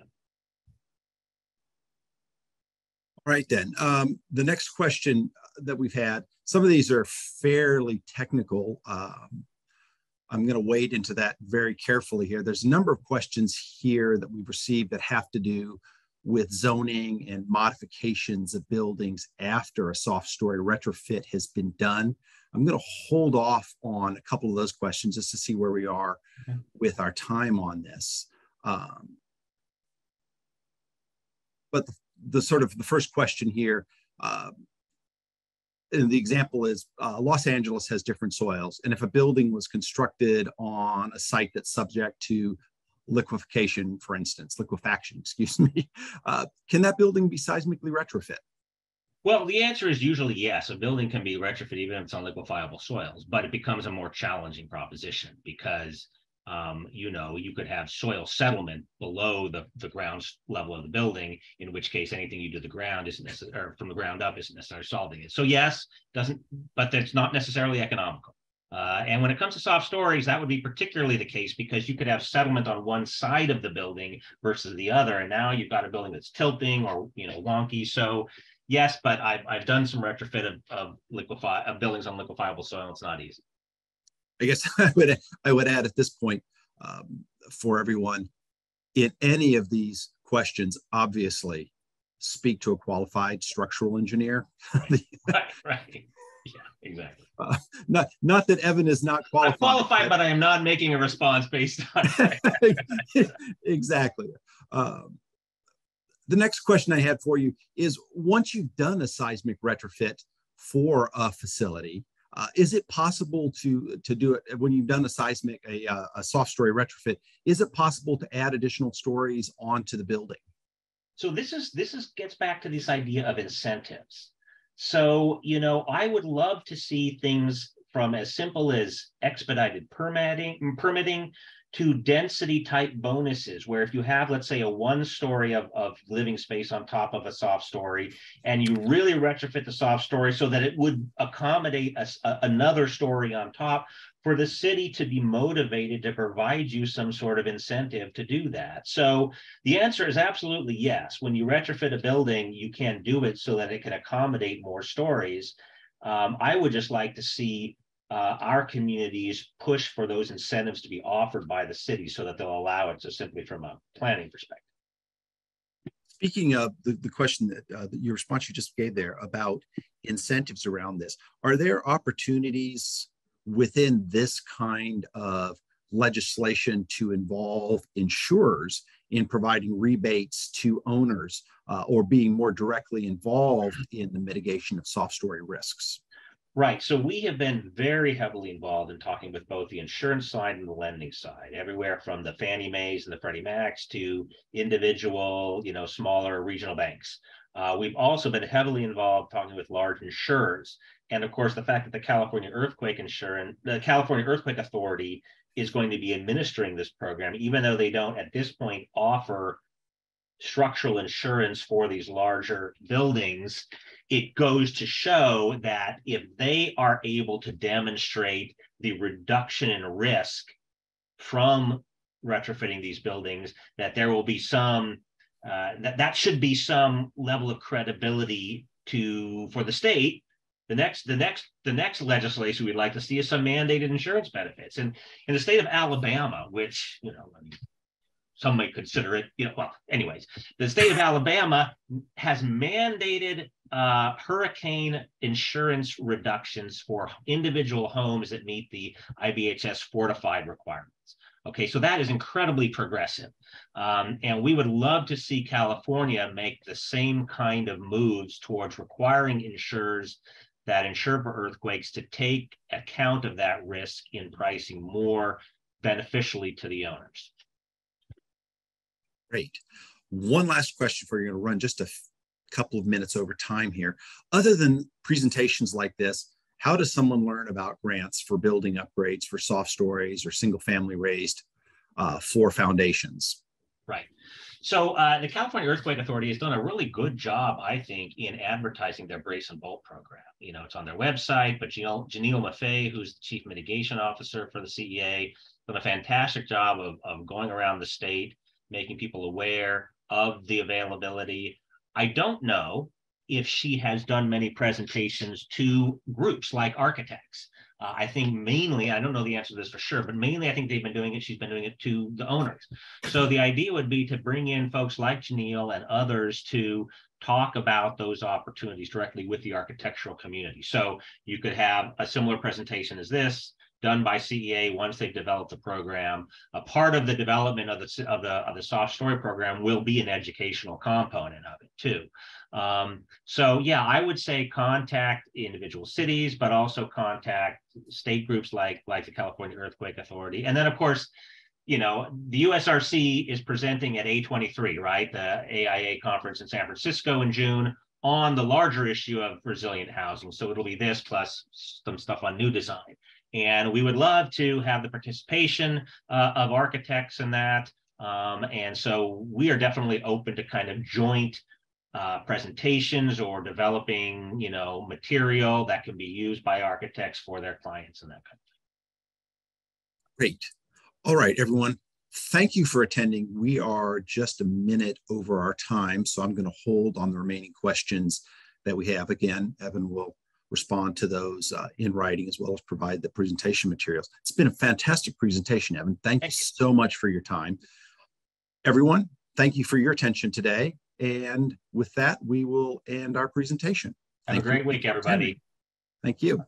All right, then. The next question that we've had, some of these are fairly technical. I'm going to wade into that very carefully here. There's a number of questions here that we've received that have to do with zoning and modifications of buildings after a soft story retrofit has been done. I'm going to hold off on a couple of those questions just to see where we are with our time on this. But the sort of the first question here, and the example is Los Angeles has different soils. And if a building was constructed on a site that's subject to liquefaction, for instance, excuse me, can that building be seismically retrofit? Well, the answer is usually yes. A building can be retrofit even if it's on liquefiable soils, but it becomes a more challenging proposition because you could have soil settlement below the ground level of the building, in which case anything you do to the ground isn't necessarily, or from the ground up isn't necessarily solving it. So yes, but that's not necessarily economical. And when it comes to soft stories, that would be particularly the case because you could have settlement on one side of the building versus the other, and now you've got a building that's tilting or wonky. So yes, but I've done some retrofit of buildings on liquefiable soil. It's not easy. I guess I would add at this point for everyone, in any of these questions, obviously speak to a qualified structural engineer. Right. Yeah, exactly. Not that Evan is not qualified. I'm qualified, but I am not making a response based on it. Exactly. The next question I had for you is, once you've done a seismic retrofit for a facility, is it possible to do it when you've done a soft story retrofit? Is it possible to add additional stories onto the building? So this gets back to this idea of incentives. So, I would love to see things from as simple as expedited permitting to density type bonuses, where if you have, let's say, a one story of living space on top of a soft story, and you really retrofit the soft story so that it would accommodate another story on top, for the city to be motivated to provide you some sort of incentive to do that. So the answer is absolutely yes. When you retrofit a building, you can do it so that it can accommodate more stories. I would just like to see our communities push for those incentives to be offered by the city so that they'll allow it, just simply from a planning perspective. Speaking of the question that your response you just gave there about incentives around this, are there opportunities within this kind of legislation to involve insurers in providing rebates to owners or being more directly involved in the mitigation of soft story risks? Right. So we have been very heavily involved in talking with both the insurance side and the lending side, everywhere from the Fannie Mae's and the Freddie Mac's to individual, smaller regional banks. We've also been heavily involved talking with large insurers. And of course, the fact that the California Earthquake Authority is going to be administering this program, even though they don't at this point offer structural insurance for these larger buildings, it goes to show that if they are able to demonstrate the reduction in risk from retrofitting these buildings, that there will be some that should be some level of credibility for the state. The next legislation we'd like to see is some mandated insurance benefits. And in the state of Alabama, which some may consider it, anyways, the state of Alabama has mandated hurricane insurance reductions for individual homes that meet the IBHS fortified requirements. Okay, so that is incredibly progressive. And we would love to see California make the same kind of moves towards requiring insurers that insure for earthquakes to take account of that risk in pricing more beneficially to the owners. Great. One last question for you. I'm going to run just a couple of minutes over time here. Other than presentations like this, how does someone learn about grants for building upgrades for soft stories or single family raised for foundations? Right. So the California Earthquake Authority has done a really good job, I think, in advertising their Brace and Bolt program. It's on their website, but Janelle Maffei, who's the Chief Mitigation Officer for the CEA, done a fantastic job of going around the state, making people aware of the availability. I don't know if she has done many presentations to groups like architects. I think mainly, I don't know the answer to this for sure, but mainly I think they've been doing it, she's been doing it to the owners. So the idea would be to bring in folks like Janelle and others to talk about those opportunities directly with the architectural community. So you could have a similar presentation as this, done by CEA once they've developed the program. A part of the development of the soft story program will be an educational component of it too. So yeah, I would say contact individual cities, but also contact state groups like the California Earthquake Authority. And then of course, you know, the USRC is presenting at A23, right? The AIA conference in San Francisco in June on the larger issue of resilient housing. So it'll be this plus some stuff on new design. And we would love to have the participation of architects in that. And so we are definitely open to kind of joint presentations or developing, you know, material that can be used by architects for their clients and that kind of thing. Great. All right, everyone. Thank you for attending. We are just a minute over our time, so I'm going to hold on the remaining questions that we have. Again, Evan will respond to those in writing as well as provide the presentation materials. It's been a fantastic presentation, Evan. Thank you so much for your time. Everyone, thank you for your attention today. And with that, we will end our presentation. Have a great week, everybody. Thank you. Bye.